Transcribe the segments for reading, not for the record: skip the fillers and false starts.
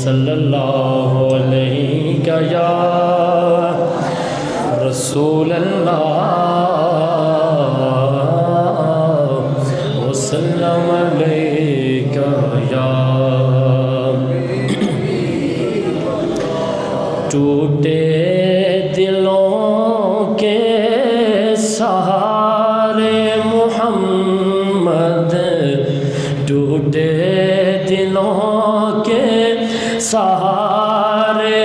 صلی اللہ علیہ یا رسول اللہ وسلم علیہ یا ٹوٹے دلوں کے سہارے محمد ٹوٹے دلوں کے سہارے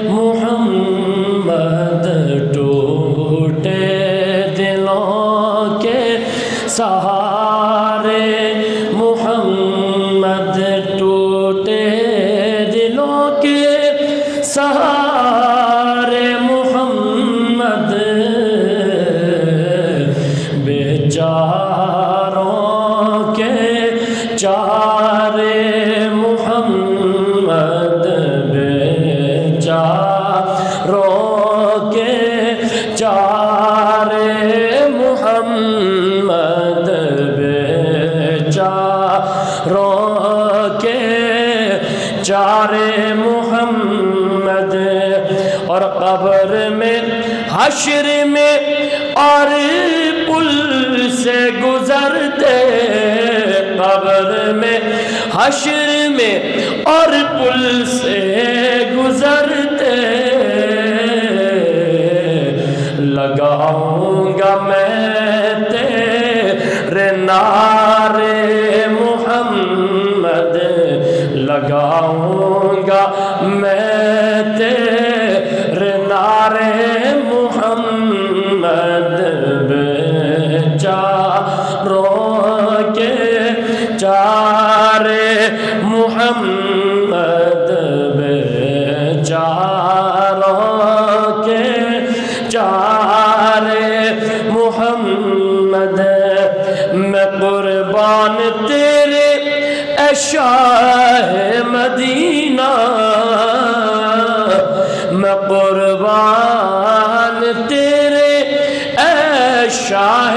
محمد ٹوٹے دلوں کے سہارے محمد ٹوٹے دلوں کے سہارے محمد بیچاروں کے چارے محمد بیچاروں کے چارے محمد بیچاروں کے چارے محمد اور قبر میں حشر میں اور پل سے گزرتے قبر میں حشر میں اور پل سے گزرتے لگاؤں گا میں تیرے نعرے محمد لگاؤں گا میں تیرے نعرے محمد بیچاروں کے چارے محمد بیچاروں کے چارے محمد میں قربان تیرے اے شاہ مدینہ میں قربان تیرے اے شاہ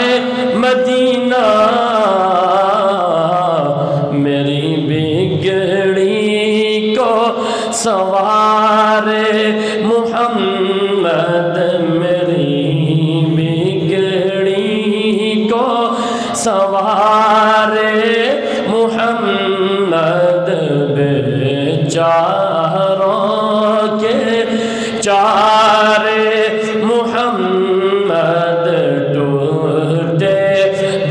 مدینہ میری بگڑی کو سوارے محمد میری بگڑی کو سوارے محمد بیچاروں کے چارے محمد ٹوٹے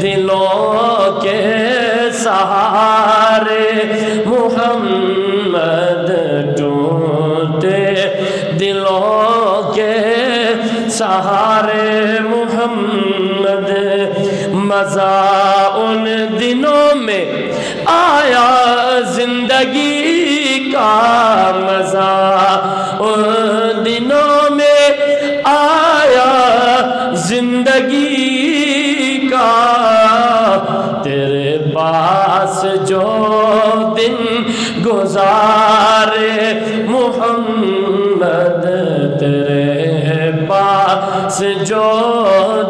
دلوں کے سہارے محمد ٹوٹے دلوں کے سہارے محمد مزہ ان دنوں میں آیا زندگی کا مزہ ان دنوں میں آیا زندگی کا تیرے پاس جو دن گزارے محمد تیرے پاس جو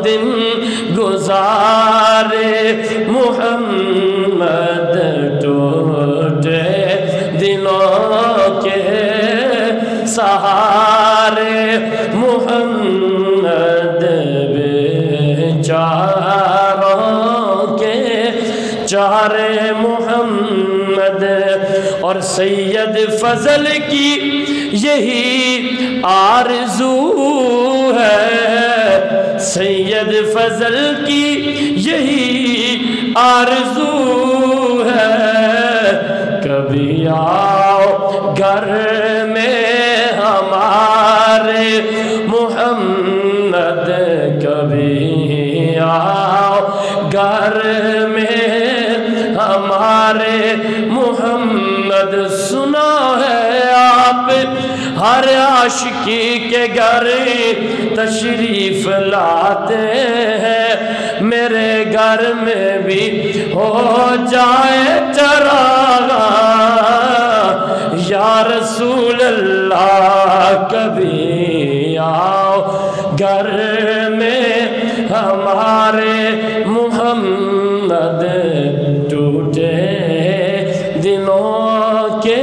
دن گزارے محمد ٹوٹے دلوں کے سہارے محمد بیچاروں کے چارے محمد اور سید فضل کی یہی آرزو ہے سید فضل کی یہی آرزو ہے کبھی آؤ گھر میں ہمارے محمد کبھی آؤ گھر میں ہمارے محمد سنا ہے آپ ہر عاشقی کے گھر تشریف لاتے ہیں میرے گھر میں بھی ہو جائے چراغ یا رسول اللہ کبھی آؤ گھر میں ہمارے محمد ٹوٹے دلوں کے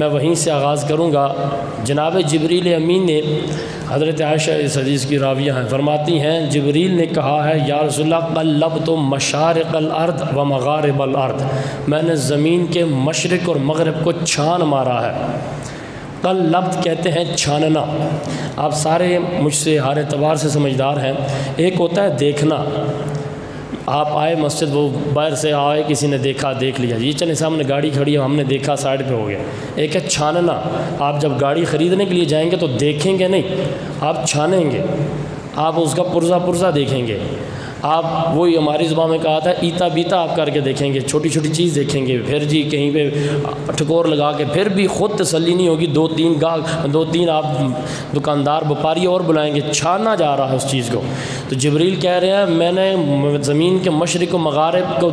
میں وہیں سے آغاز کروں گا۔ جناب جبریل امین نے، حضرت عائشہ اس حدیث کی راویہ ہیں، فرماتی ہیں جبریل نے کہا ہے یا رسول اللہ قلبت مشارق الارض و مغارب الارض، میں نے زمین کے مشرق اور مغرب کو چھان مارا ہے۔ قلبت کہتے ہیں چھاننا۔ آپ سارے مجھ سے ہر اعتبار سے سمجھدار ہیں۔ ایک ہوتا ہے دیکھنا، آپ آئے مسجد، وہ باہر سے آئے، کسی نے دیکھا، دیکھ لیا، یہ چلے سامنے گاڑی کھڑی ہے، ہم نے دیکھا، سائڈ پہ ہو گیا۔ ایک ہے چھاننا، آپ جب گاڑی خریدنے کے لیے جائیں گے تو دیکھیں گے نہیں، آپ چھانیں گے، آپ اس کا پرزہ دیکھیں گے۔ آپ وہی ہماری زبان میں کہا تھا ایتا بیتا آپ کر کے دیکھیں گے، چھوٹی چھوٹی چیز دیکھیں گے، پھر جی کہیں پہ ٹھکور لگا کے پھر بھی خود تسلی نہیں ہوگی، دو تین آپ دکاندار وپاری اور بلائیں گے، چھانا جا رہا ہے اس چیز کو۔ تو جبریل کہہ رہے ہیں میں نے زمین کے مشرق و مغارب کو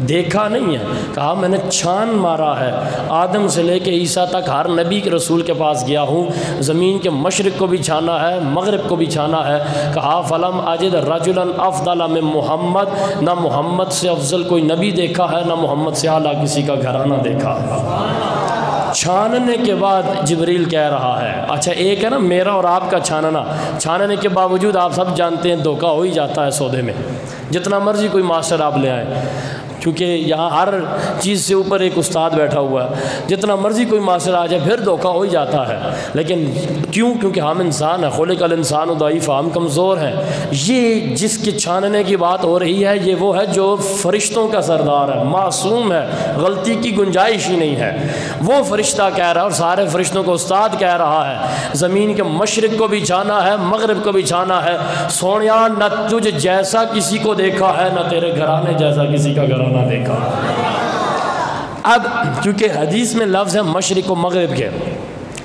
دیکھا نہیں ہے، کہا میں نے چھان مارا ہے، آدم سے لے کے عیسیٰ تک ہر نبی کے رسول کے پاس گیا ہوں، زمین کے مشرق کو بھی چھانا ہے، مغرب کو بھی چھانا ہے۔ کہا فلم اجد رجلا افضل من محمد، نہ محمد سے افضل کوئی نبی دیکھا ہے، نہ محمد سے اعلیٰ کسی کا گھرانہ دیکھا ہے۔ چھاننے کے بعد جبریل کہہ رہا ہے، اچھا ایک ہے نا میرا اور آپ کا چھاننا، چھاننے کے باوجود آپ سب جانتے ہیں دھوکہ ہو ہی جاتا ہے سودے میں، جتنا مرضی کوئی ماسٹر آپ لے آئیں، کیونکہ یہاں ہر چیز سے اوپر ایک استاد بیٹھا ہوا ہے، جتنا مرضی کوئی ماسٹر آ جائے پھر دھوکہ ہو ہی جاتا ہے۔ لیکن کیوں؟ کیونکہ ہم انسان ہیں، خلق الانسان ضعیف، ہم کمزور ہیں۔ یہ جس کے چھاننے کی بات ہو رہی ہے یہ وہ ہے جو فرشتوں کا سردار ہے، معصوم ہے، غلطی کی گنجائش ہی نہیں ہے۔ وہ فرشتہ کہہ رہا ہے اور سارے فرشتوں کو استاد کہہ رہا ہے زمین کے مشرق کو بھی چھانا ہے، مغرب کو بھی چھانا ہے، سونیا نہ تجھ جیسا کسی کو دیکھا ہے، نہ تیرے گھرانے جیسا کسی کا گھرانہ دیکھا۔ اب چونکہ حدیث میں لفظ ہے مشرق و مغرب کے،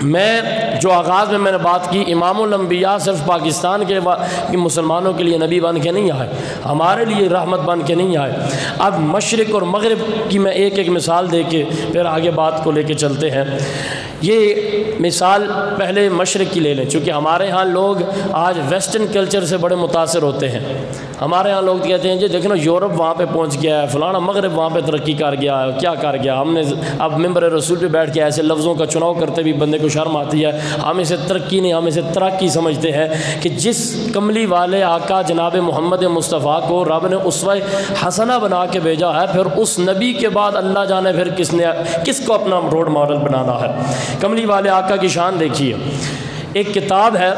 میں جو آغاز میں نے بات کی، امام الانبیاء صرف پاکستان کے مسلمانوں کے لیے نبی بن کے نہیں آئے، ہمارے لیے رحمت بن کے نہیں آئے۔ اب مشرق اور مغرب کی میں ایک مثال دے کے پھر آگے بات کو لے کے چلتے ہیں۔ یہ مثال پہلے مشرق کی لے لیں، چونکہ ہمارے ہاں لوگ آج ویسٹرن کلچر سے بڑے متاثر ہوتے ہیں۔ ہمارے ہاں لوگ کہتے ہیں جی دیکھنا یورپ وہاں پہ پہنچ گیا ہے، فلانا مغرب وہاں پہ ترقی کر گیا ہے، کیا کر گیا۔ ہم نے اب ممبر رسول پہ بیٹھ کے ایسے لفظوں کا چناؤ کرتے بھی بندے کو شرم آتی ہے۔ ہم اسے ترقی نہیں، ہم اسے ترقی سمجھتے ہیں کہ جس کملی والے آقا جناب محمد مصطفیٰ کو رب نے اسوہ حسنہ بنا کے بھیجا ہے، پھر اس نبی کے بعد اللہ جانے پھر کس کو اپنا روڈ ماڈل بنانا ہے۔ کملی والے آقا کی شان دیکھیے۔ ایک کتاب ہے،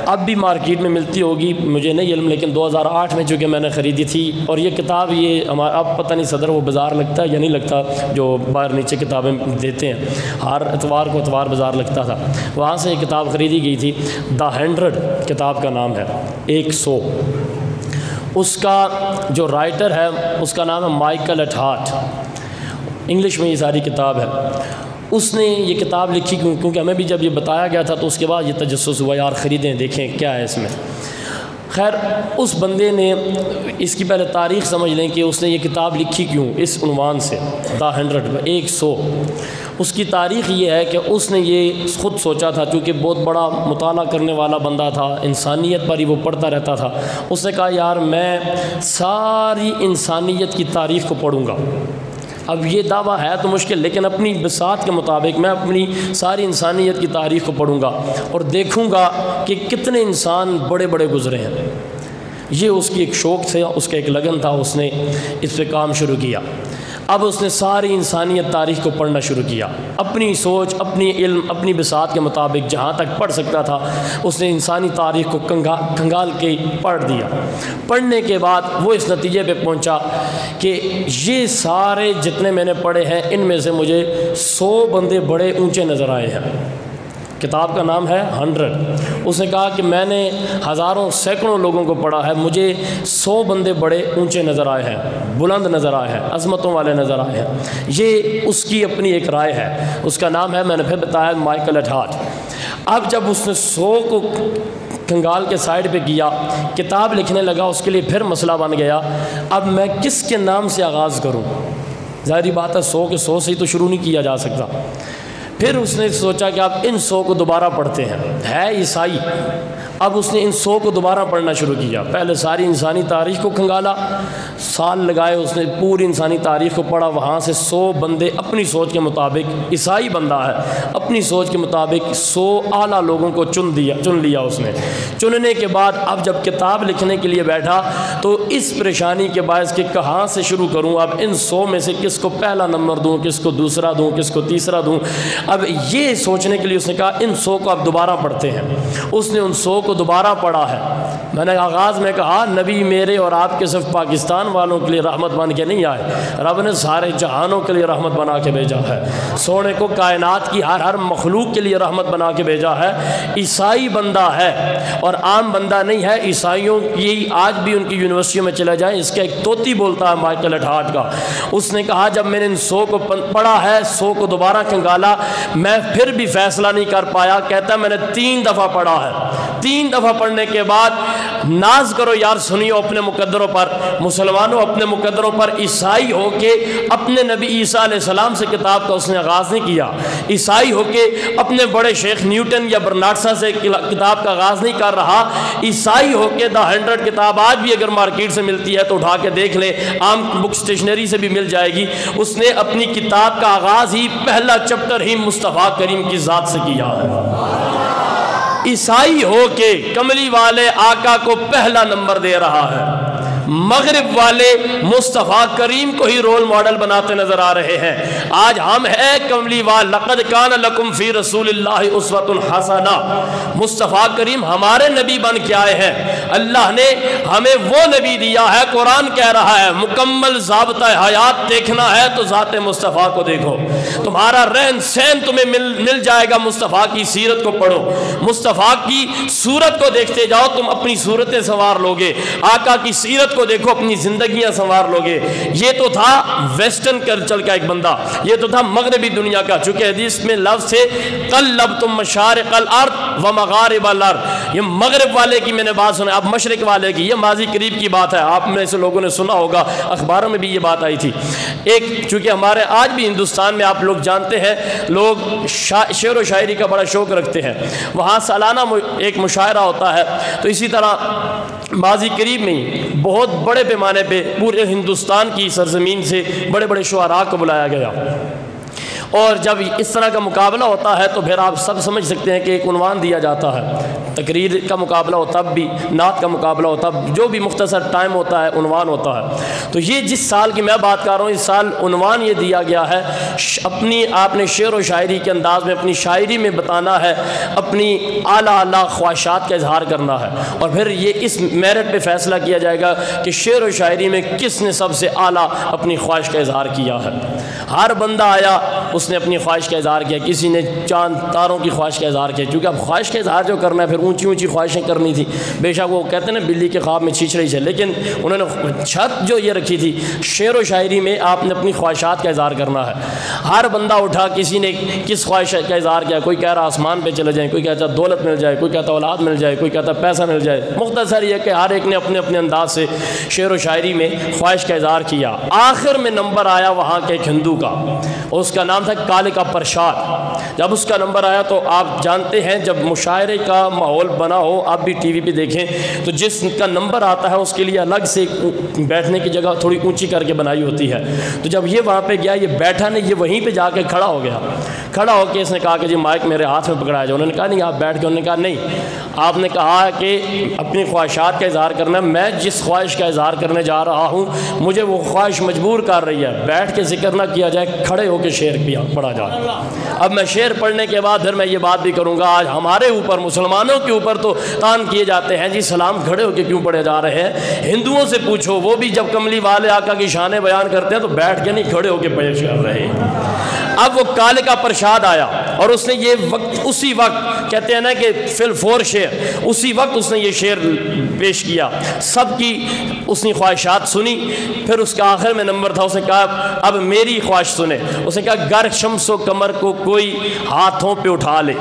اب بھی مارکیٹ میں ملتی ہوگی، مجھے نہیں علم، لیکن 2008 میں چونکہ میں نے خریدی تھی، اور یہ کتاب یہ ہمارا اب پتہ نہیں صدر وہ بازار لگتا ہے یا نہیں لگتا، جو باہر نیچے کتابیں دیتے ہیں، ہر اتوار کو اتوار بازار لگتا تھا، وہاں سے یہ کتاب خریدی گئی تھی۔ دا 100 کتاب کا نام ہے، 100۔ اس کا جو رائٹر ہے اس کا نام ہے مائیکل اٹھارٹ، انگلش میں یہ ساری کتاب ہے۔ اس نے یہ کتاب لکھی کیونکہ ہمیں بھی جب یہ بتایا گیا تھا تو اس کے بعد یہ تجسس ہوا یار خریدیں دیکھیں کیا ہے اس میں۔ خیر اس بندے نے اس کی پہلے تاریخ سمجھ لیں کہ اس نے یہ کتاب لکھی کیوں، اس عنوان سے دا 100 اس کی تاریخ یہ ہے کہ اس نے یہ خود سوچا تھا، چونکہ بہت بڑا مطالعہ کرنے والا بندہ تھا، انسانیت پر ہی وہ پڑھتا رہتا تھا۔ اس نے کہا یار میں ساری انسانیت کی تاریخ کو پڑھوں گا۔ اب یہ دعویٰ ہے تو مشکل، لیکن اپنی بساط کے مطابق میں اپنی ساری انسانیت کی تاریخ کو پڑھوں گا اور دیکھوں گا کہ کتنے انسان بڑے بڑے گزرے ہیں۔ یہ اس کی ایک شوق تھا، اس کا ایک لگن تھا، اس نے اس پہ کام شروع کیا۔ اب اس نے ساری انسانیت تاریخ کو پڑھنا شروع کیا، اپنی سوچ، اپنی علم، اپنی بساط کے مطابق جہاں تک پڑھ سکتا تھا اس نے انسانی تاریخ کو کھنگال کے پڑھ دیا۔ پڑھنے کے بعد وہ اس نتیجے پہ پہنچا کہ یہ سارے جتنے میں نے پڑھے ہیں ان میں سے مجھے 100 بندے بڑے اونچے نظر آئے ہیں۔ کتاب کا نام ہے 100۔ اس نے کہا کہ میں نے ہزاروں سینکڑوں لوگوں کو پڑھا ہے، مجھے 100 بندے بڑے اونچے نظر آئے ہیں، بلند نظر آئے ہیں، عظمتوں والے نظر آئے ہیں۔ یہ اس کی اپنی ایک رائے ہے، اس کا نام ہے، میں نے پھر بتایا، مائیکل اٹھارٹ۔ اب جب اس نے 100 کو کنگال کے سائڈ پہ کیا، کتاب لکھنے لگا، اس کے لیے پھر مسئلہ بن گیا اب میں کس کے نام سے آغاز کروں۔ ظاہری بات ہے 100 کے 100 سے ہی تو شروع نہیں کیا جا سکتا۔ پھر اس نے سوچا کہ آپ ان 100 کو دوبارہ پڑھتے ہیں، ہے عیسائی اب اس نے ان 100 کو دوبارہ پڑھنا شروع کیا. پہلے ساری انسانی تاریخ کو کھنگالا, سال لگائے اس نے پوری انسانی تاریخ کو پڑھا. وہاں سے 100 بندے اپنی سوچ کے مطابق, عیسائی بندہ ہے, اپنی سوچ کے مطابق 100 اعلیٰ لوگوں کو چن لیا اس نے. چننے کے بعد اب جب کتاب لکھنے کے لیے بیٹھا تو اس پریشانی کے باعث کہ کہاں سے شروع کروں, اب ان 100 میں سے کس کو پہلا نمبر دوں, کس کو دوسرا دوں, کس کو تیسرا دوں. اب یہ سوچنے کے لیے اس نے کہا ان 100 کو اب دوبارہ پڑھتے ہیں. اس نے ان 100 کو دوبارہ پڑھا ہے. میں نے آغاز میں کہا نبی میرے اور آپ کے صرف پاکستان والوں کے لیے رحمت بن کے نہیں آئے, رب نے سارے جہانوں کے لیے رحمت بنا کے بھیجا ہے. سونے کو کائنات کی ہر مخلوق کے لیے رحمت بنا کے بھیجا ہے. عیسائی بندہ ہے اور عام بندہ نہیں ہے. عیسائیوں کی آج بھی ان کی یونیورسٹیوں میں چلے جائیں, اس کا ایک طوطی بولتا ہے مائیکل اٹھارٹ کا. اس نے کہا جب میں نے ان 100 کو پڑھا ہے, 100 کو دوبارہ کنگالا, میں پھر بھی فیصلہ نہیں کر پایا. کہتا ہے میں نے 3 دفعہ پڑھا ہے. 3 دفعہ پڑھنے کے بعد ناز کرو یار, سنیو اپنے مقدروں پر, مسلمانوں اپنے مقدروں پر. عیسائی ہو کے اپنے نبی عیسیٰ علیہ السلام سے کتاب کا اس نے آغاز نہیں کیا. عیسائی ہو کے اپنے بڑے شیخ نیوٹن یا برنارڈسا سے کتاب کا آغاز نہیں کر رہا. عیسائی ہو کے دا 100 کتاب آج بھی اگر مارکیٹ سے ملتی ہے تو اٹھا کے دیکھ لیں, عام بک اسٹیشنری سے بھی مل جائے گی. اس نے اپنی کتاب کا آغاز ہی پہلا چپٹر ہی مصطفیٰ کریم کی ذات سے کیا ہے. عیسائی ہو کے کملی والے آقا کو پہلا نمبر دے رہا ہے. مغرب والے مصطفیٰ کریم کو ہی رول ماڈل بناتے نظر آ رہے ہیں. آج ہم ہیں کملی وال, لقد کان لکم فی رسول اللہ اسوۃ حسنہ. مصطفیٰ کریم ہمارے نبی بن کے آئے ہیں. اللہ نے ہمیں وہ نبی دیا ہے. قرآن کہہ رہا ہے مکمل ضابطہ حیات دیکھنا ہے تو ذات مصطفیٰ کو دیکھو. تمہارا رہن سہن تمہیں مل جائے گا. مصطفیٰ کی سیرت کو پڑھو, مصطفیٰ کی صورت کو دیکھتے جاؤ, تم اپنی صورتیں سنوار لوگے. آقا کی سیرت کو دیکھو, اپنی زندگیاں سنوار لوگے. یہ تو تھا ویسٹرن کلچر کا ایک بندہ, یہ تو تھا مغربی دنیا کا. چونکہ حدیث میں لفظ ہے قلبتم مشارق الارض و مغارب الارض. یہ مغرب والے کی میں نے بات سنا, اب مشرق والے کی. یہ ماضی قریب کی بات ہے, آپ میں سے لوگوں نے سنا ہوگا, اخباروں میں بھی یہ بات آئی تھی. ایک چونکہ ہمارے آج بھی ہندوستان میں آپ لوگ جانتے ہیں لوگ شعر و شاعری کا بڑا شوق رکھتے ہیں. وہاں سالانہ ایک مشاعرہ ہوتا ہے. تو اسی طرح ماضی قریب میں ہی بہت بڑے پیمانے پہ پورے ہندوستان کی سرزمین سے بڑے بڑے شعراء کو بلایا گیا. اور جب اس طرح کا مقابلہ ہوتا ہے تو پھر آپ سب سمجھ سکتے ہیں کہ ایک عنوان دیا جاتا ہے. تقریر کا مقابلہ ہوتا بھی, نعت کا مقابلہ ہوتا, جو بھی مختصر ٹائم ہوتا ہے عنوان ہوتا ہے. تو یہ جس سال کی میں بات کر رہا ہوں, اس سال عنوان یہ دیا گیا ہے اپنی آپ نے شعر و شاعری کے انداز میں اپنی شاعری میں بتانا ہے, اپنی اعلیٰ اعلیٰ خواہشات کا اظہار کرنا ہے. اور پھر یہ اس میرٹ پہ فیصلہ کیا جائے گا کہ شعر و شاعری میں کس نے سب سے اعلیٰ اپنی خواہش کا اظہار کیا ہے. ہر بندہ آیا اس نے اپنی خواہش کا اظہار کیا. کسی نے چاند تاروں کی خواہش کا اظہار کیا, کیونکہ اب خواہش کا اظہار جو کرنا ہے پھر اونچی اونچی خواہشیں کرنی تھی. بے شک وہ کہتے ہیں نا بلی کے خواب میں چھیچڑی ہے, لیکن انہوں نے چھت جو یہ رکھی تھی شعر و شاعری میں آپ نے اپنی خواہشات کا اظہار کرنا ہے. ہر بندہ اٹھا, کسی نے کس خواہش کا اظہار کیا. کوئی کہہ رہا آسمان پہ چلے جائیں, کوئی کہتا دولت مل جائے, کوئی کہتا اولاد مل جائے, کوئی کہتا پیسہ مل جائے. مختصر یہ کہ ہر ایک نے اپنے اپنے انداز سے شعر و شاعری میں خواہش کا اظہار کیا. آخر میں نمبر آیا وہاں کے ایک ہندو کا, اس کا نام تھا کالکا پرشاد. جب اس کا نمبر آیا تو آپ جانتے ہیں جب مشاعرے کا ماحول بنا ہو, آپ بھی ٹی وی پہ دیکھیں تو جس کا نمبر آتا ہے اس کے لیے الگ سے بیٹھنے کی جگہ تھوڑی اونچی کر کے بنائی ہوتی ہے. تو جب یہ وہاں پہ گیا, یہ بیٹھا نہیں, یہ وہیں پہ جا کے کھڑا ہو گیا. کھڑا ہو کے اس نے کہا کہ جی مائک میرے ہاتھ میں پکڑایا جائے. انہوں نے کہا نہیں آپ بیٹھ کے. انہوں نے کہا نہیں, آپ نے کہا کہ اپنی خواہشات کا اظہار کرنا ہے. میں جس خواہش کا اظہار کرنے جا رہا ہوں مجھے وہ خواہش مجبور کر رہی ہے. بیٹھ کے ذکر نہ کیا جائے, کھڑے ہو کے شعر پڑھا جائے. اب میں شعر پڑھنے کے بعد پھر میں یہ بات بھی کروں گا, آج ہمارے اوپر مسلمانوں کے اوپر تو تان کیے جاتے ہیں جی سلام کھڑے ہو کے کیوں پڑھے جا رہے ہیں. ہندوؤں سے پوچھو, وہ بھی جب کملی والے آقا کی شانیں بیان کرتے ہیں تو بیٹھ کے نہیں کھڑے ہو کے پیش کر رہے ہیں. اب وہ کالکا پرشاد آیا اور اس نے یہ وقت اسی وقت کہتے ہیں نا کہ فل فور شعر, اسی وقت اس نے یہ شعر پیش کیا. سب کی اس نے خواہشات سنی. پھر اس کا آخر میں نمبر تھا, اس نے کہا اب میری خواہش سنیں. اس نے کہا گر شمس و کمر کو کوئی ہاتھوں پہ اٹھا لے.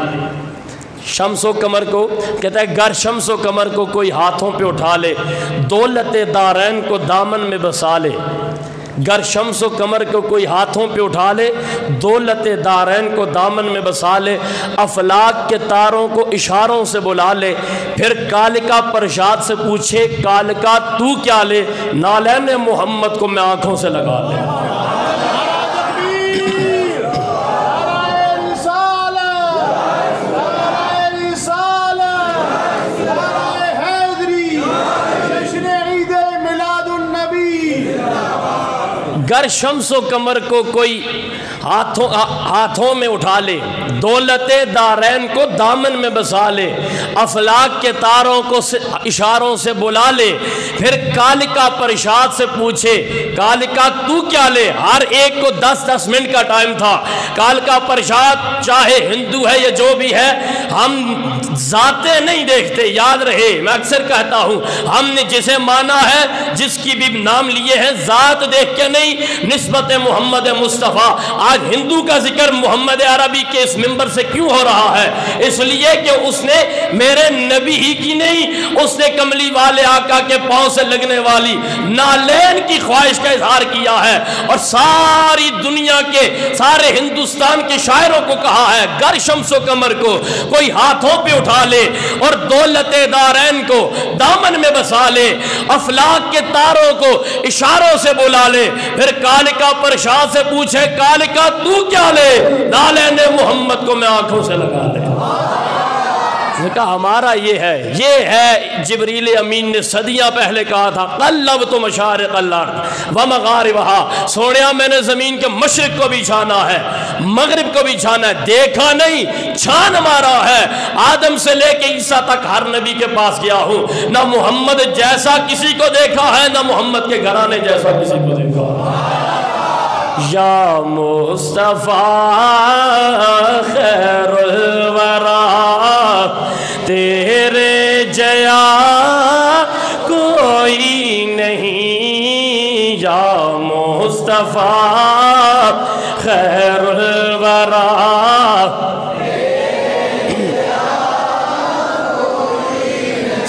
شمس و کمر کو کہتا ہے گر شمس و کمر کو کوئی ہاتھوں پہ اٹھا لے, دولت دارین کو دامن میں بسا لے. گر شمس و قمر کو کوئی ہاتھوں پہ اٹھا لے، دولت دارین کو دامن میں بسا لے، افلاک کے تاروں کو اشاروں سے بلا لے، پھر کالکا پرشاد سے پوچھے کالکا تو کیا لے، نالین محمد کو میں آنکھوں سے لگا لے۔ گر شمس و قمر کو کوئی ہاتھوں میں اٹھا لے، دولت دارین کو دامن میں بسا لے، افلاک کے تاروں کو اشاروں سے بلا لے، پھر کالکا پرشاد سے پوچھے کالکا تو کیا لے۔ ہر ایک کو 10-10 منٹ کا ٹائم تھا۔ کالکا پرشاد چاہے ہندو ہے یا جو بھی ہے، ہم ذاتیں نہیں دیکھتے، یاد رہے، میں اکثر کہتا ہوں ہم نے جسے مانا ہے، جس کی بھی نام لیے ہیں، ذات دیکھ کے نہیں، نسبت محمد مصطفیٰ۔ آج ہندو کا ذکر محمد عربی کے اس منبر سے کیوں ہو رہا ہے؟ اس لیے کہ اس نے میرے نبی ہی کی نہیں، اس نے کملی والے آقا کے پاؤں سے لگنے والی نالین کی خواہش کا اظہار کیا ہے، اور ساری دنیا کے سارے ہندوستان کے شاعروں کو کہا ہے گر شمس و قمر کو کوئی ہاتھوں پہ اٹھا لے اور دولت دارین کو دامن میں بسا لے، افلاک کے تاروں کو اشاروں سے بلا لے، پھر کالکا پرشاد سے پوچھے کالکا تو کیا لے، نالین محمد کو میں آنکھوں سے لگا لے۔ نے کہا ہمارا یہ ہے جبریل امین نے صدیاں پہلے کہا تھا قلبت مشارق الارض ومغاربہا، سوڑیا میں نے زمین کے مشرق کو بھی چھانا ہے، مغرب کو بھی چھانا ہے، دیکھا نہیں چھان مارا ہے۔ آدم سے لے کے عیسیٰ تک ہر نبی کے پاس گیا ہوں، نہ محمد جیسا کسی کو دیکھا ہے، نہ محمد کے گھرانے جیسا کسی کو دیکھا ہے۔ یا مصطفیٰ خیر الورا تیرے جیا کوئی نہیں، یا مصطفیٰ خیر الورا۔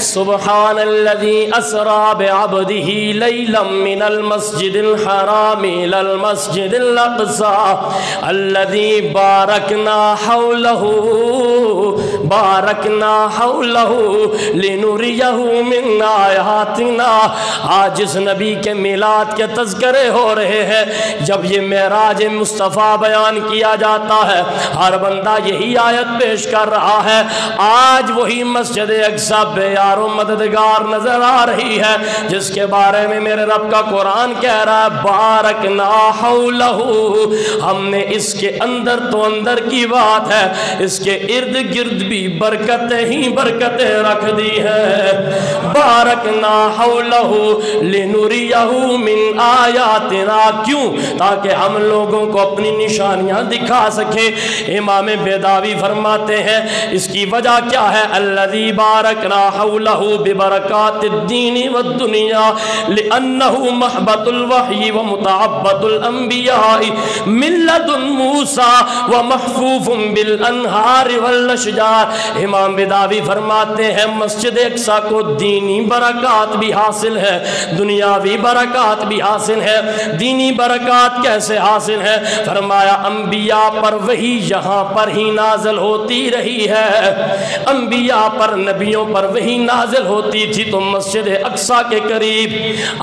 سبحان الذي أسرى بعبده ليلا من المسجد الحرام إلى المسجد الأقصى الذي باركنا حوله لنريه من آياتنا۔ آج اس نبی کے میلاد کے تذکرے ہو رہے ہیں، جب یہ معراج مصطفیٰ بیان کیا جاتا ہے ہر بندہ یہی آیت پیش کر رہا ہے۔ آج وہی مسجد اقصی بے یار و مددگار نظر آ رہی ہے، جس کے بارے میں میرے رب کا قرآن کہہ رہا ہے بارکنا حولہ، ہم نے اس کے اندر تو اندر کی بات ہے، اس کے ارد گرد بھی برکتیں ہی برکتیں رکھ دی ہیں۔ بارکنا حولہ لنریہ من آیاتنا، کیوں؟ تاکہ ہم لوگوں کو اپنی نشانیاں دکھا سکیں۔ امام بیداوی فرماتے ہیں اس کی وجہ کیا ہے؟ الذی بارکنا حولہ ببرکات الدین والدنیا لأنہ محبت الوحی ومتعبت الانبیاء من لدن موسیٰ ومحفوف بالانہار والاشجار۔ امام بیداوی فرماتے ہیں مسجد اقصی کو دینی برکات بھی حاصل ہے، دنیاوی برکات بھی حاصل ہے۔ دینی برکات کیسے حاصل ہے؟ فرمایا انبیاء پر وحی یہاں پر ہی نازل ہوتی رہی ہے، انبیاء پر نبیوں پر وحی نازل ہوتی تھی تو مسجد اقصی کے قریب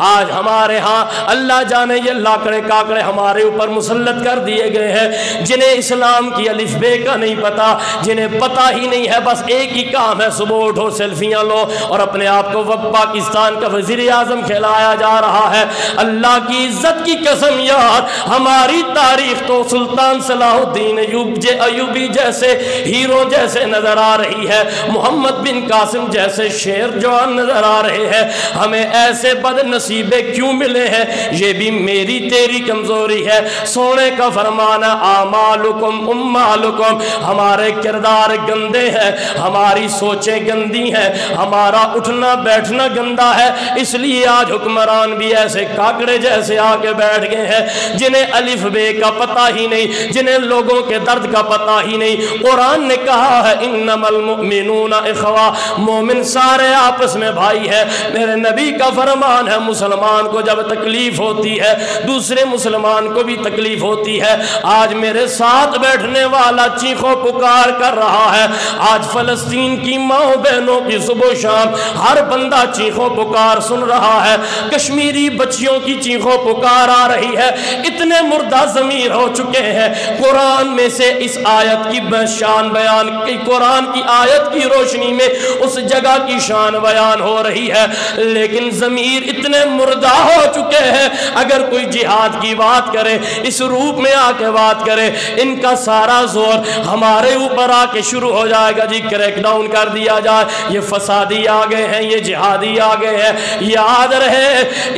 آج ہمارے ہاں اللہ جانے یہ لاکڑے کاکڑے ہمارے اوپر مسلط کر دیے گئے ہیں، جنہیں اسلام کی الف بے کا نہیں پتا، جنہیں پتا ہی نہیں ہے، بس ایک ہی کام ہے صبح اٹھو سیلفیاں لو اور اپنے آپ کو پاکستان کا وزیر اعظم کھلایا جا رہا ہے۔ اللہ کی عزت کی قسم یار، ہماری تاریخ تو سلطان صلاح الدین ایوبی جیسے ہیرو جیسے نظر آ رہی ہے، محمد بن قاسم جیسے شیر جوان نظر آ رہے ہیں۔ ہمیں ایسے بد نصیبے کیوں ملے ہیں؟ یہ بھی میری تیری کمزوری ہے۔ سونے کا فرمانا اعمالکم امالکم، ہمارے کردار گندے ہیں، ہماری سوچیں گندی ہیں، ہمارا اٹھنا بیٹھنا گندا ہے، اس لیے آج حکمران بھی ایسے کاکڑے جیسے آ کے بیٹھ گئے ہیں جنہیں الف بے کا پتہ ہی نہیں، جنہیں لوگوں کے درد کا پتہ ہی نہیں۔ قرآن نے کہا ہے انما المؤمنون اخوہ، مومن سارے آپس میں بھائی ہیں۔ میرے نبی کا فرمان ہے مسلمان کو جب تکلیف ہوتی ہے دوسرے مسلمان کو بھی تکلیف ہوتی ہے۔ آج میرے ساتھ بیٹھنے والا چیخو پکار کر رہا ہے، آج فلسطین کی ماں بہنوں کی صبح و شام ہر بندہ چیخو پکار سن رہا ہے، کشمیری بچیوں کی چیخو پکار آ رہی ہے، اتنے مردہ ضمیر ہو چکے ہیں۔ قرآن میں سے اس آیت کی شان بیان کی، قرآن کی آیت کی روشنی میں اس جگہ کی شان بیان ہو رہی ہے، لیکن ضمیر اتنے مردہ ہو چکے ہیں۔ اگر کوئی جہاد کی بات کرے، اس روپ میں آ کے بات کرے، ان کا سارا زور ہمارے اوپر آ کے شروع ہو جائے گا، جی کریک ڈاؤن کر دیا جائے، یہ فسادی آگے ہیں، یہ جہادی آگے ہیں۔ یاد رہے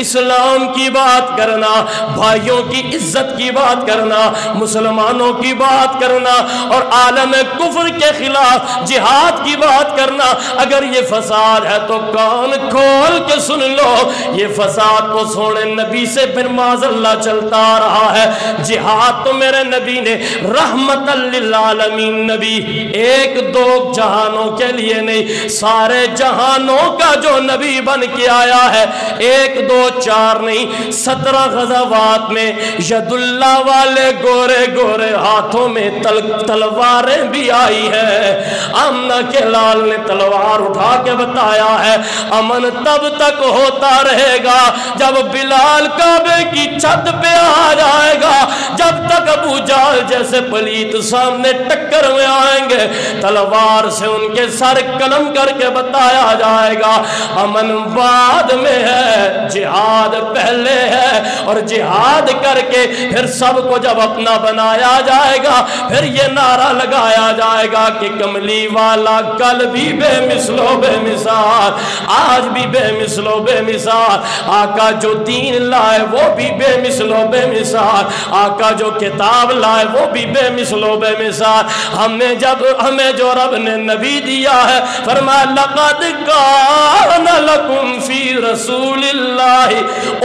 اسلام کی بات کرنا، بھائیوں کی عزت کی بات کرنا، مسلمانوں کی بات کرنا اور عالم کفر کے خلاف جہاد کی بات کرنا، اگر یہ فساد ہے تو کان کھول کے سن لو، یہ فساد تو سونے نبی سے بن معاذ اللہ چلتا رہا ہے۔ جہاد تو میرے نبی نے رحمت للعالمین، نبی ایک دو جہانوں کے لیے نہیں، سارے جہانوں کا جو نبی بن کے آیا ہے، ایک دو چار نہیں 17 غزوات میں ید اللہ والے گورے گورے ہاتھوں میں تلواریں بھی آئی ہے۔ آمنہ کے لال نے تلوار اٹھا کے بتایا ہے امن تب تک ہوتا رہے گا جب بلال کعبے کی چھت پہ آ جائے گا، جب تک ابو جہل جیسے پلیت سامنے ٹکر میں آئیں گے تلوار سے ان کے سر قلم کر کے بتایا جائے گا امن بعد میں ہے جہاد پہلے ہے، اور جہاد کر کے پھر سب کو جب اپنا بنایا جائے گا پھر یہ نعرہ لگایا جائے گا کہ کملی والا کل بھی بے مثل و بے مثال، آج بھی بے مثل و بے مثال، آقا جو دین لائے وہ بھی بے مثل و بے مثال، آقا جو کتاب لائے وہ بھی بے مثل و بے مثال۔ ہمیں جو رب نے نبی دیا ہے فرمایا لقد کان لکم فی رسول اللہ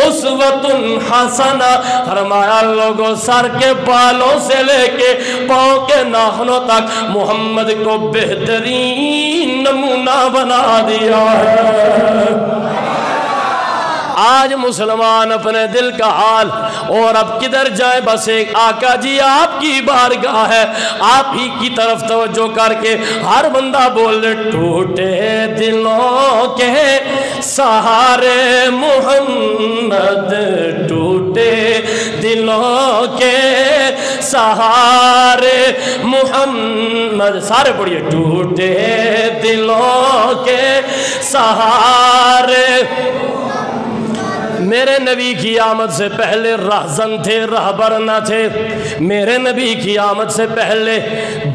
اسوۃ حسنہ، فرمایا لوگوں سر کے بالوں سے لے کے پاؤں کے ناخنوں تک محمد کو بہترین نمونہ بنا دیا ہے۔ آج مسلمان اپنے دل کا حال اور اب کدھر جائیں، بس ایک آقا جی آپ کی بارگاہ ہے، آپ ہی کی طرف توجہ کر کے ہر بندہ بول رہے ٹوٹے دلوں کے سہارے محمد، ٹوٹے دلوں کے سہارے محمد، سارے پڑھیے ٹوٹے دلوں کے سہارے۔ میرے نبی کی آمد سے پہلے رہزن تھے، رہبر نہ تھے، میرے نبی کی آمد سے پہلے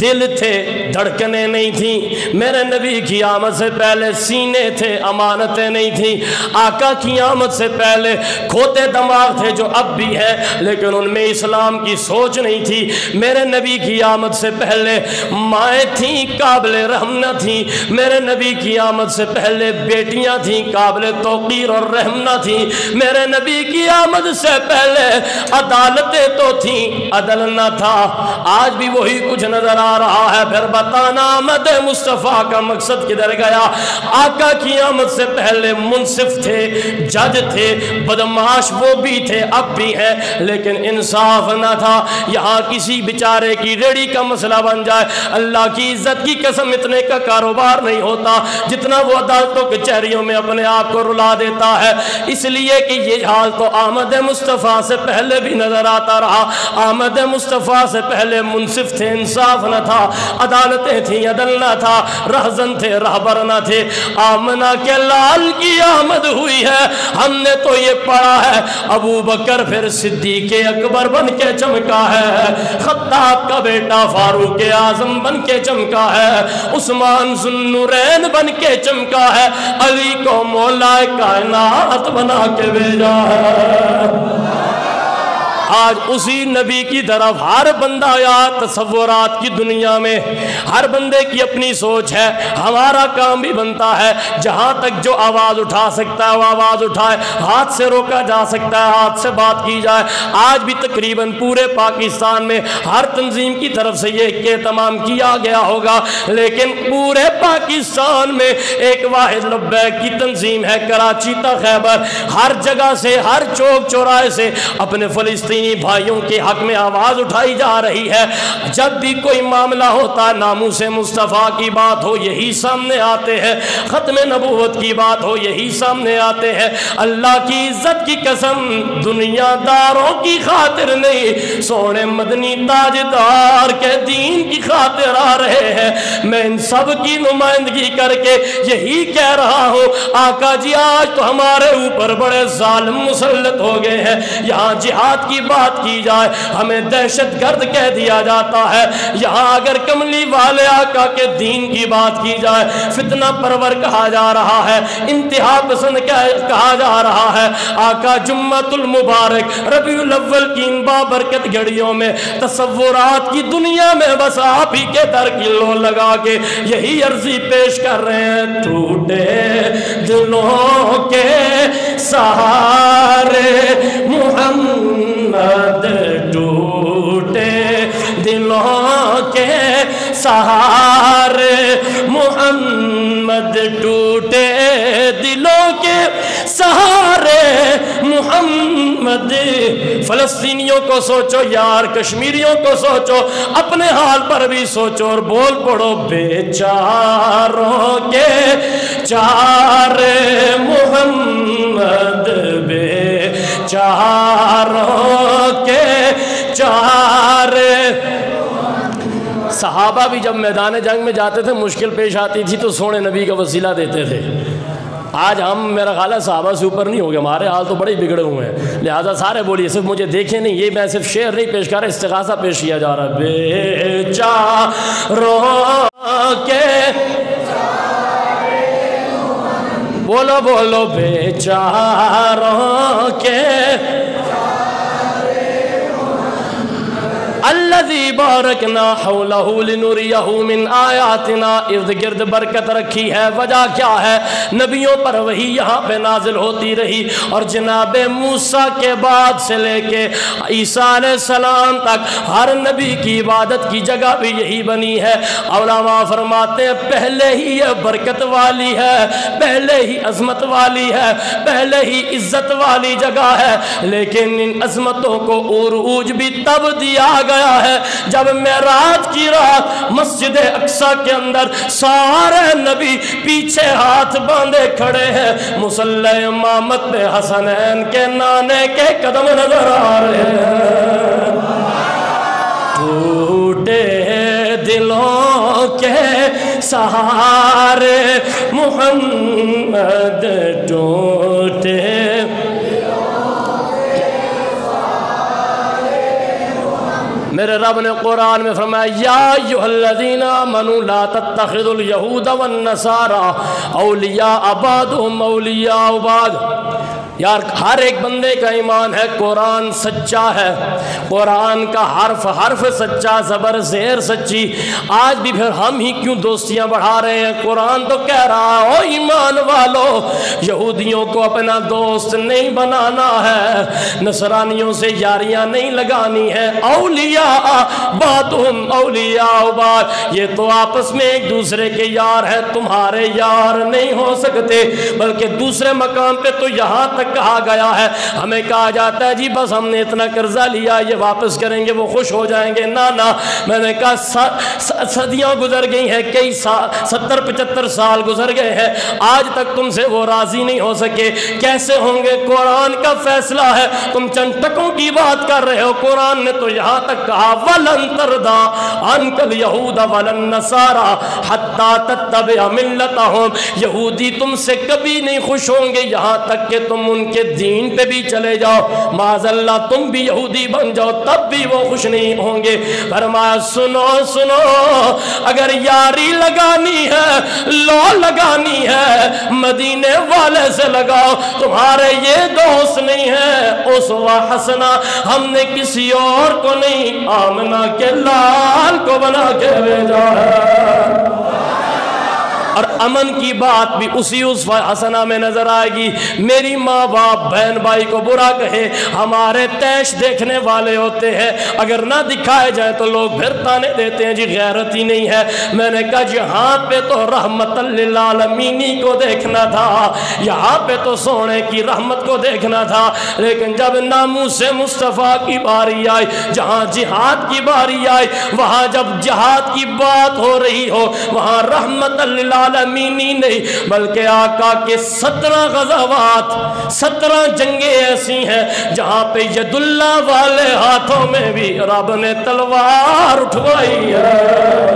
دل تھے، دھڑکنیں نہیں تھیں، میرے نبی کی آمد سے پہلے سینے تھے، امانتیں نہیں تھیں، آقا کی آمد سے پہلے کھوتے دماغ تھے جو اب بھی ہیں لیکن ان میں اسلام کی سوچ نہیں تھی، میرے نبی کی آمد سے پہلے مائیں تھیں قابل رحم نہ تھیں، میرے نبی کی آمد سے پہلے بیٹیاں تھیں قابل توقیر اور رحم نہ تھیں، میرے نبی کی آمد سے پہلے عدالتیں تو تھیں عدل نہ تھا، آج بھی وہی کچھ نظر آ رہا ہے۔ پھر بتانا آمد مصطفیٰ کا مقصد کدھر گیا؟ آقا کی آمد سے پہلے منصف تھے، جج تھے، بدمعاش وہ بھی تھے اب بھی ہیں لیکن انصاف نہ تھا، یہاں کسی بیچارے کی ریڑھی کا مسئلہ بن جائے اللہ کی عزت کی قسم اتنے کا کاروبار نہیں ہوتا جتنا وہ عدالتوں کے چہریوں میں اپنے آپ کو رلا دیتا ہے، اس لیے کہ یہ حال تو آمد مصطفیٰ سے پہلے بھی نظر آتا رہا، آمد مصطفیٰ سے پہلے منصف تھے، انصاف نہ تھا، عدالتیں تھیں، عدل نہ تھا، رہزن تھے، رہبر نہ تھے۔ آمنہ کے لال کی آمد ہوئی ہے، ہم نے تو یہ پڑھا ہے ابو بکر پھر صدیق اکبر بن کے چمکا ہے، خطاب کا بیٹا فاروق اعظم بن کے چمکا ہے، عثمان ذو النورین بن کے چمکا ہے، علی کو مولا کائنات بنا کے بھیجا ہے۔ آج اسی نبی کی طرف ہر بندہ یا تصورات کی دنیا میں ہر بندے کی اپنی سوچ ہے. ہمارا کام بھی بنتا ہے جہاں تک جو آواز اٹھا سکتا ہے وہ آواز اٹھائے, ہاتھ سے روکا جا سکتا ہے ہاتھ سے بات کی جائے. آج بھی تقریباً پورے پاکستان میں ہر تنظیم کی طرف سے یہ اہتمام کیا گیا ہوگا, لیکن پورے پاکستان میں ایک واحد لبیک کی تنظیم ہے کراچی تا خیبر. ہر جگہ سے ہر چوک چوراہے سے اپنے فلسطینی بھائیوں کے حق میں آواز اٹھائی جا رہی ہے. جب بھی کوئی معاملہ ہوتا ہے, ناموس مصطفیٰ کی بات ہو یہی سامنے آتے ہیں, ختم نبوت کی بات ہو یہی سامنے آتے ہیں. اللہ کی عزت کی قسم دنیا داروں کی خاطر نہیں, سونے مدنی تاجدار کے دین کی خاطر آ رہے ہیں. میں ان سب کی نمائندگی کر کے یہی کہہ رہا ہوں, آقا جی آج تو ہمارے اوپر بڑے ظالم مسلط ہو گئے ہیں. یہاں جہاد کی بات کی جائے ہمیں دہشت گرد کہہ دیا جاتا ہے, یہاں اگر کملی والے آقا کے دین کی بات کی جائے فتنہ پرور کہا جا رہا ہے, انتہا پسند کہا جا رہا ہے. آقا جمعۃ المبارک ربیع الاول کی ان بابرکت گھڑیوں میں تصورات کی دنیا میں بس آپ ہی کے در کی لو لگا کے یہی عرضی پیش کر رہے ہیں, ٹوٹے دلوں کے سہارے محمد, ٹوٹے دلوں کے سہارے محمد, ٹوٹے دلوں کے سہارے محمد. فلسطینیوں کو سوچو یار, کشمیریوں کو سوچو, اپنے حال پر بھی سوچو اور بول پڑو بیچاروں کے چارے محمد, بیچاروں کے چارے. صحابہ بھی جب میدان جنگ میں جاتے تھے مشکل پیش آتی تھی تو سونے نبی کا وسیلہ دیتے تھے. آج ہم میرا خیال ہے صحابہ سے اوپر نہیں ہو گئے, ہمارے حال تو بڑے بگڑے ہوئے ہیں. لہٰذا سارے بولیے, صرف مجھے دیکھیں نہیں, یہ میں صرف شعر نہیں پیش کر رہا, استغاثہ پیش کیا جا رہا. بیچاروں کے بولو بولو بیچاروں کے الذی بارکنا حولہ لنریہ من آیاتنا. ارد گرد برکت رکھی ہے, وجہ کیا ہے؟ نبیوں پر وحی یہاں پہ نازل ہوتی رہی, اور جناب موسیٰ کے بعد سے لے کے عیسیٰ علیہ السلام تک ہر نبی کی عبادت کی جگہ بھی یہی بنی ہے. علماء فرماتے ہیں پہلے ہی یہ برکت والی ہے, پہلے ہی عظمت والی ہے, پہلے ہی عزت والی جگہ ہے, لیکن ان عظمتوں کو عروج بھی تب دیا گیا ہے جب معراج کی رات مسجد اقصی کے اندر سارے نبی پیچھے ہاتھ باندھے کھڑے ہیں, مصلی امامت پہ حسنین کے نانے کے قدم نظر آ رہے ہیں. ٹوٹے دلوں کے سہارے محمد, ٹوٹے میرے رب نے قرآن میں فرمایا یا ایھا الذین آمنوا لا تتخذوا اليہود والنصارى اولیاء بعضهم اولیاء بعض. یار ہر ایک بندے کا ایمان ہے قرآن سچا ہے, قرآن کا حرف حرف سچا, زبر زیر سچی. آج بھی پھر ہم ہی کیوں دوستیاں بڑھا رہے ہیں؟ قرآن تو کہہ رہا ہے او ایمان والو, یہودیوں کو اپنا دوست نہیں بنانا ہے, نصرانیوں سے یاریاں نہیں لگانی ہے. اولیاء بعضهم اولیاء بعض, یہ تو آپس میں ایک دوسرے کے یار ہیں, تمہارے یار نہیں ہو سکتے. بلکہ دوسرے مقام پہ تو یہاں تک کہا گیا ہے, ہمیں کہا جاتا ہے جی بس ہم نے اتنا قرضہ لیا یہ واپس کریں گے وہ خوش ہو جائیں گے. نا میں نے کہا صدیاں گزر گئی ہیں, کئی 70-75 سال گزر گئے ہیں, آج تک تم سے وہ راضی نہیں ہو سکے. کیسے ہوں گے؟ قرآن کا فیصلہ ہے, تم چند ٹکوں کی بات کر رہے ہو. قرآن نے تو یہاں تک کہا وَلَن تَرْضَىٰ عَنْكَ الْيَهُودَ وَلَا النَّصَارَىٰ حَتَّىٰ تَتَّبِعَ مِلَّتَهُمْ. یہودی تم سے کبھی نہیں خوش ہوں گے یہاں تک کہ تم ان کے دین پہ بھی چلے جاؤ، معاذ اللہ تم بھی یہودی بن جاؤ، تب بھی وہ خوش نہیں ہوں گے۔ فرمایا سنو سنو، اگر یاری لگانی ہے، لو لگانی ہے، مدینے والے سے لگاؤ، تمہارے یہ دوست نہیں ہے اسوہ حسنہ، ہم نے کسی اور کو نہیں آمنہ کے لال کو بنا کے بھیجا ہے۔ اور امن کی بات بھی اسی اسوہ حسنہ میں نظر آئے گی۔ میری ماں باپ بہن بھائی کو برا کہے، ہمارے تیش دیکھنے والے ہوتے ہیں، اگر نہ دکھائے جائیں تو لوگ پھر تانے دیتے ہیں جی غیرت ہی نہیں ہے۔ میں نے کہا یہاں پہ تو رحمت للعالمین کو دیکھنا تھا، یہاں پہ تو سونے کی رحمت کو دیکھنا تھا، لیکن جب ناموس مصطفیٰ کی باری آئی، جہاں جہاد کی باری آئی، وہاں جب جہاد کی بات ہو رہی ہو، وہاں رحمت للعالمین نہیں بلکہ آقا کے 17 غزوات، 17 جنگیں ایسی ہیں جہاں پہ ید اللہ والے ہاتھوں میں بھی رب نے تلوار اٹھوائی ہے۔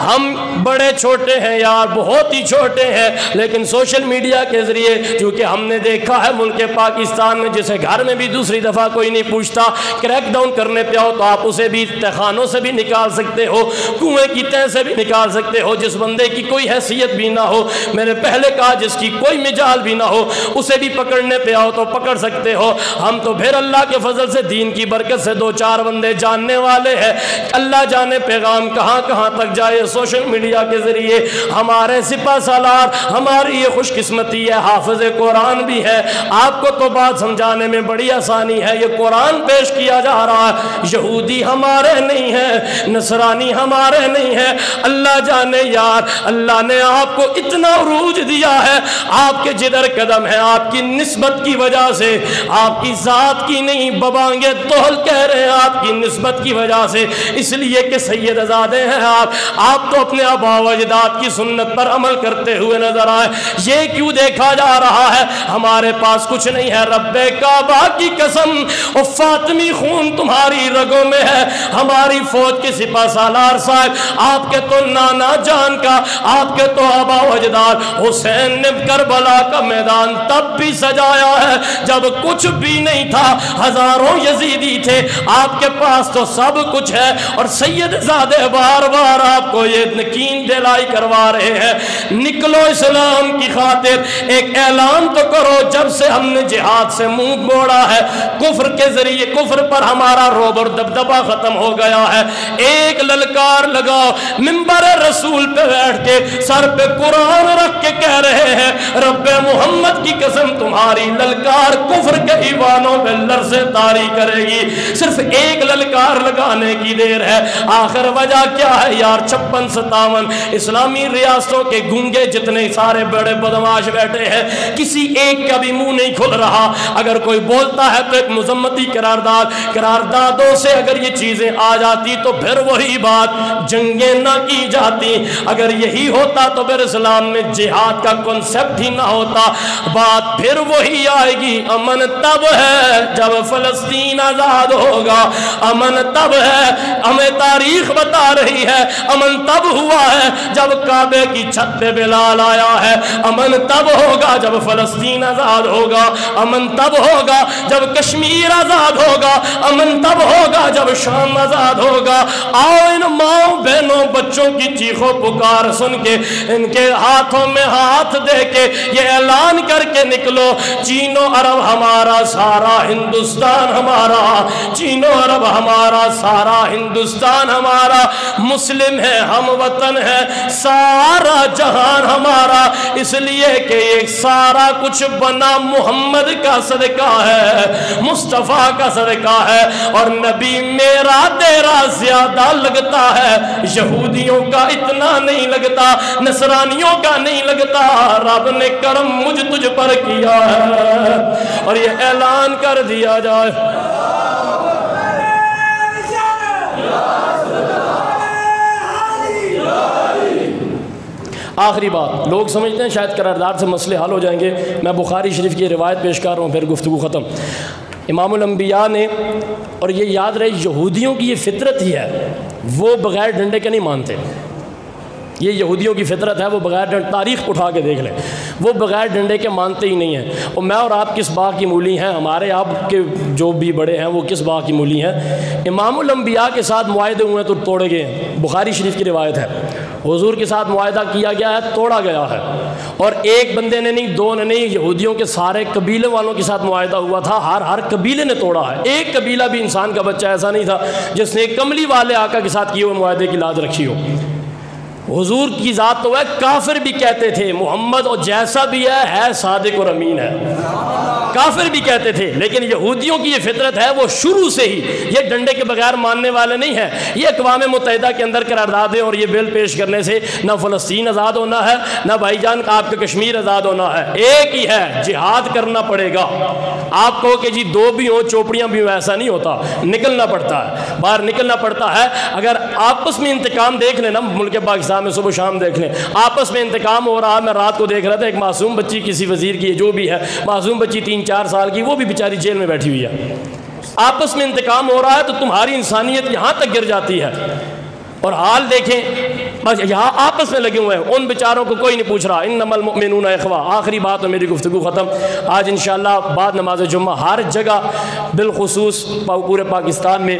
ہم بڑے چھوٹے ہیں یار، بہت ہی چھوٹے ہیں، لیکن سوشل میڈیا کے ذریعے چونکہ ہم نے دیکھا ہے ملک پاکستان میں جسے گھر میں بھی دوسری دفعہ کوئی نہیں پوچھتا، کریک ڈاؤن کرنے پہ آؤ تو آپ اسے بھی تہخانوں سے بھی نکال سکتے ہو، کنویں کی تہ سے بھی نکال سکتے ہو، جس بندے کی کوئی حیثیت بھی نہ ہو، میں نے پہلے کہا جس کی کوئی مجال بھی نہ ہو اسے بھی پکڑنے پہ آؤ تو پکڑ سکتے ہو۔ ہم تو پھر اللہ کے فضل سے دین کی برکت سے 2-4 بندے جاننے والے ہیں، اللہ جانے پیغام کہاں کہاں تک جائے۔ سوشل میڈیا کے ذریعے ہمارے سپہ سالار، ہماری یہ خوش قسمتی ہے، حافظ قرآن بھی ہے، آپ کو تو بات سمجھانے میں بڑی آسانی ہے، یہ قرآن پیش کیا جا رہا ہے، یہودی ہمارے نہیں ہیں، نصرانی ہمارے نہیں ہیں، اللہ جانے یار اللہ نے آپ کو اتنا عروج دیا ہے، آپ کے جدر قدم ہے آپ کی نسبت کی وجہ سے، آپ کی ذات کی نہیں، ببانگے توہل کہہ رہے ہیں آپ کی نسبت کی وجہ سے، اس لیے کہ سید زادے ہیں آپ تو اپنے آبا و اجداد کی سنت پر عمل کرتے ہوئے نظر آئے۔ یہ کیوں دیکھا جا رہا ہے ہمارے پاس کچھ نہیں ہے، رب کعبہ کی قسم اور فاطمی خون تمہاری رگوں میں ہے، ہماری فوج کے سپہ سالار صاحب آپ کے تو نانا جان کا، آپ کے تو آبا و اجداد حسین نے کربلا کا میدان تب بھی سجایا ہے جب کچھ بھی نہیں تھا، ہزاروں یزیدی تھے، آپ کے پاس تو سب کچھ ہے، اور سید زادے بار بار آپ کو یہ یقین دلائی کروا رہے ہیں، نکلو اسلام کی خاطر، ایک اعلان تو کرو۔ جب سے ہم نے جہاد سے منہ موڑا ہے، کفر کے ذریعے کفر پر ہمارا روب اور دبدبہ ختم ہو گیا ہے، ایک للکار لگاؤ، منبر رسول پہ بیٹھ کے سر پہ قرآن رکھ کے کہہ رہے ہیں رب محمد کی قسم تمہاری للکار کفر کے ایوانوں پہ لرزے طاری کرے گی، صرف ایک للکار لگانے کی دیر ہے۔ آخر وجہ کیا ہے یار؟ 56-57 اسلامی ریاستوں کے گونگے جتنے سارے بڑے بدماش بیٹھے ہیں، کسی ایک کا بھی منہ نہیں کھل رہا، اگر کوئی بولتا ہے تو ایک مذمتی قراردادوں سے اگر یہ چیزیں آ جاتی تو پھر وہی بات، جنگیں نہ کی جاتی، اگر یہی ہوتا تو پھر اسلام میں جہاد کا کنسپٹ ہی نہ ہوتا، بات پھر وہی آئے گی، امن تب ہے جب فلسطین آزاد ہوگا، امن تب ہے، ہمیں تاریخ بتا رہی ہے، امن تب ہوا ہے جب کعبے کی چھت پہ بلال آیا ہے، امن تب ہوگا جب فلسطین آزاد ہوگا، امن تب ہوگا جب کشمیر آزاد ہوگا، امن تب ہوگا جب شام آزاد ہوگا۔ آؤ ان ماؤں بہنوں بچوں کی چیخوں پکار سن کے، ان کے ہاتھوں میں ہاتھ دے کے یہ اعلان کر کے نکلو، چین و عرب ہمارا سارا ہندوستان ہمارا، چین و عرب ہمارا سارا ہندوستان ہمارا، مسلم ہے ہم وطن ہے سارا جہان ہمارا، اس لیے کہ یہ سارا کچھ بنا محمد کا صدقہ ہے، مصطفیٰ کا صدقہ ہے، اور نبی میرا تیرا زیادہ لگتا ہے، یہودیوں کا اتنا نہیں لگتا، نصرانیوں کا نہیں لگتا، رب نے کرم مجھ تجھ پر کیا ہے، اور یہ اعلان کر دیا جائے۔ آخری بات، لوگ سمجھتے ہیں شاید قرارداد سے مسئلے حل ہو جائیں گے، میں بخاری شریف کی روایت پیش کر رہا ہوں پھر گفتگو ختم۔ امام الانبیاء نے، اور یہ یاد رہے یہودیوں کی یہ فطرت ہی ہے، وہ بغیر ڈنڈے کے نہیں مانتے، یہ یہودیوں کی فطرت ہے، وہ بغیر تاریخ اٹھا کے دیکھ لیں، وہ بغیر ڈنڈے کے مانتے ہی نہیں ہیں۔ اور میں اور آپ کس باغ کی مولی ہیں، ہمارے آپ کے جو بھی بڑے ہیں وہ کس باغ کی مولی ہیں؟ امام الانبیاء کے ساتھ معاہدے ہوئے تو توڑے گئے ہیں، بخاری شریف کی روایت ہے، حضور کے ساتھ معاہدہ کیا گیا ہے، توڑا گیا ہے، اور ایک بندے نے نہیں، دو نے نہیں، یہودیوں کے سارے قبیلے والوں کے ساتھ معاہدہ ہوا تھا، ہر قبیلے نے توڑا ہے۔ ایک قبیلہ بھی انسان کا بچہ ایسا نہیں تھا جس نے کملی والے آقا کے ساتھ کیے ہوئے معاہدے کی لاج رکھی ہو۔ حضور کی ذات تو ہے، کافر بھی کہتے تھے محمد اور جیسا بھی ہے صادق اور امین ہے، کافر بھی کہتے تھے، لیکن یہودیوں کی یہ فطرت ہے، وہ شروع سے ہی یہ ڈنڈے کے بغیر ماننے والے نہیں ہیں۔ یہ اقوام متحدہ کے اندر قراردادیں اور یہ بل پیش کرنے سے نہ فلسطین آزاد ہونا ہے، نہ بھائی جان آپ کا کشمیر آزاد ہونا ہے، ایک ہی ہے، جہاد کرنا پڑے گا۔ آپ کہو کہ جی دو بھی ہوں چوپڑیاں بھی ہوں، ایسا نہیں ہوتا، نکلنا پڑتا ہے، باہر نکلنا پڑتا ہے۔ اگر آپس میں انتقام دیکھ لیں نا، ملک پاکستان میں صبح شام دیکھ لیں، آپس میں انتقام ہو رہا ہے۔ میں رات کو دیکھ رہا تھا، ایک معصوم بچی کسی وزیر کی جو بھی ہے، معصوم بچی 3-4 سال کی، وہ بھی بیچاری جیل میں بیٹھی ہوئی ہے۔ آپس میں انتقام ہو رہا ہے تو تمہاری انسانیت یہاں تک گر جاتی ہے، اور حال دیکھیں بس یہاں آپس میں لگے ہوئے ہیں، ان بیچاروں کو کوئی نہیں پوچھ رہا۔ انما المؤمنون اخوہ، آخری بات ہے میری گفتگو ختم۔ آج انشاءاللہ بعد نماز جمعہ ہر جگہ بالخصوص پورے پاکستان میں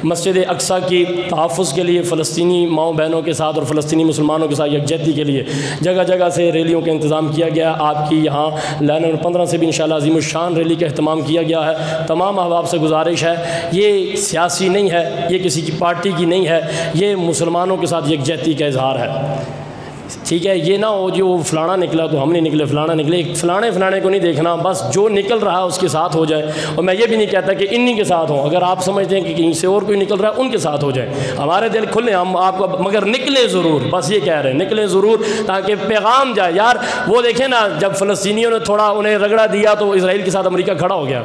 مسجد اقصیٰ کی تحفظ کے لیے، فلسطینی ماؤں بہنوں کے ساتھ اور فلسطینی مسلمانوں کے ساتھ یکجہتی کے لیے جگہ جگہ سے ریلیوں کا انتظام کیا گیا۔ آپ کی یہاں لائن نمبر 15 سے بھی انشاءاللہ عظیم الشان ریلی کا اہتمام کیا گیا ہے۔ تمام احباب سے گزارش ہے، یہ سیاسی نہیں ہے، یہ کسی کی پارٹی کی نہیں ہے، یہ مسلمانوں کے ساتھ یکجہتی کا اظہار ہے، ٹھیک ہے؟ یہ نہ ہو جو فلانا نکلا تو ہم نہیں نکلے، فلانا نکلے، فلانے کو نہیں دیکھنا، بس جو نکل رہا ہے اس کے ساتھ ہو جائے۔ اور میں یہ بھی نہیں کہتا کہ انہی کے ساتھ ہوں، اگر آپ سمجھتے ہیں کہ کہیں سے اور کوئی نکل رہا ہے ان کے ساتھ ہو جائے، ہمارے دل کھلے، ہم آپ کو، مگر نکلے ضرور، بس یہ کہہ رہے ہیں نکلے ضرور تاکہ پیغام جائے۔ یار وہ دیکھیں نا، جب فلسطینیوں نے تھوڑا انہیں رگڑا دیا تو اسرائیل کے ساتھ امریکہ کھڑا ہو گیا۔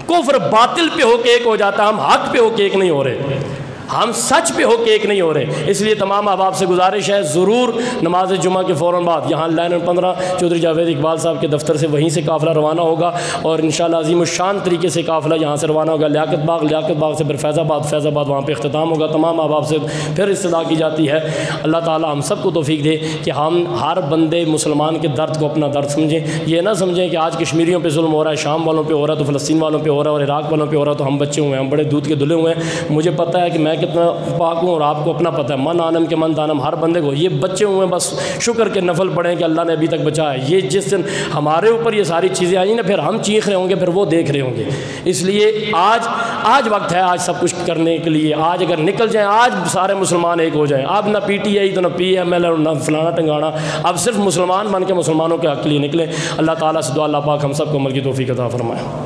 کفر باطل پہ ہو کے ایک ہو جاتا ہے، ہم حق پہ ہو کے ایک نہیں ہو رہے، ہم سچ پہ ہو کے ایک نہیں ہو رہے۔ اس لیے تمام احباب سے گزارش ہے، ضرور نماز جمعہ کے فوراً بعد یہاں لائن 15 چودھری جاوید اقبال صاحب کے دفتر سے وہیں سے قافلہ روانہ ہوگا، اور انشاءاللہ عظیم الشان طریقے سے قافلہ یہاں سے روانہ ہوگا لیاقت باغ سے پھر فیض آباد وہاں پہ اختتام ہوگا۔ تمام احباب سے پھر استدعا کی جاتی ہے، اللہ تعالی ہم سب کو توفیق دے کہ ہم ہر بندے مسلمان کے درد کو اپنا درد سمجھیں۔ یہ نہ سمجھیں کہ آج کشمیریوں پہ ظلم ہو رہا ہے، شام والوں پہ ہو رہا ہے تو فلسطین والوں پہ ہو رہا ہے، اور عراق والوں پہ ہو رہا ہے تو ہم بچے ہوئے ہیں، ہم بڑے دودھ کے دھلے ہوئے ہیں۔ مجھے پتہ ہے کہ میں کتنا پاک ہوں اور آپ کو اپنا پتہ ہے، من آنم کے من دانم، ہر بندے کو یہ بچے ہوئے ہیں، بس شکر کے نفل پڑھیں کہ اللہ نے ابھی تک بچایا ہے۔ یہ جس دن ہمارے اوپر یہ ساری چیزیں آئیں نا، پھر ہم چیخ رہے ہوں گے، پھر وہ دیکھ رہے ہوں گے۔ اس لیے آج وقت ہے، آج سب کچھ کرنے کے لیے۔ آج اگر نکل جائیں، آج سارے مسلمان ایک ہو جائیں، اب نہ پی ٹی آئی تو نہ پی ایم ایل اور نہ فلانا ٹنگانا، اب صرف مسلمان بن کے مسلمانوں کے حق کے لیے نکلیں۔ اللہ تعالیٰ سے دعا، اللہ پاک ہم سب کو عمل کی توفیق عطا فرمائے۔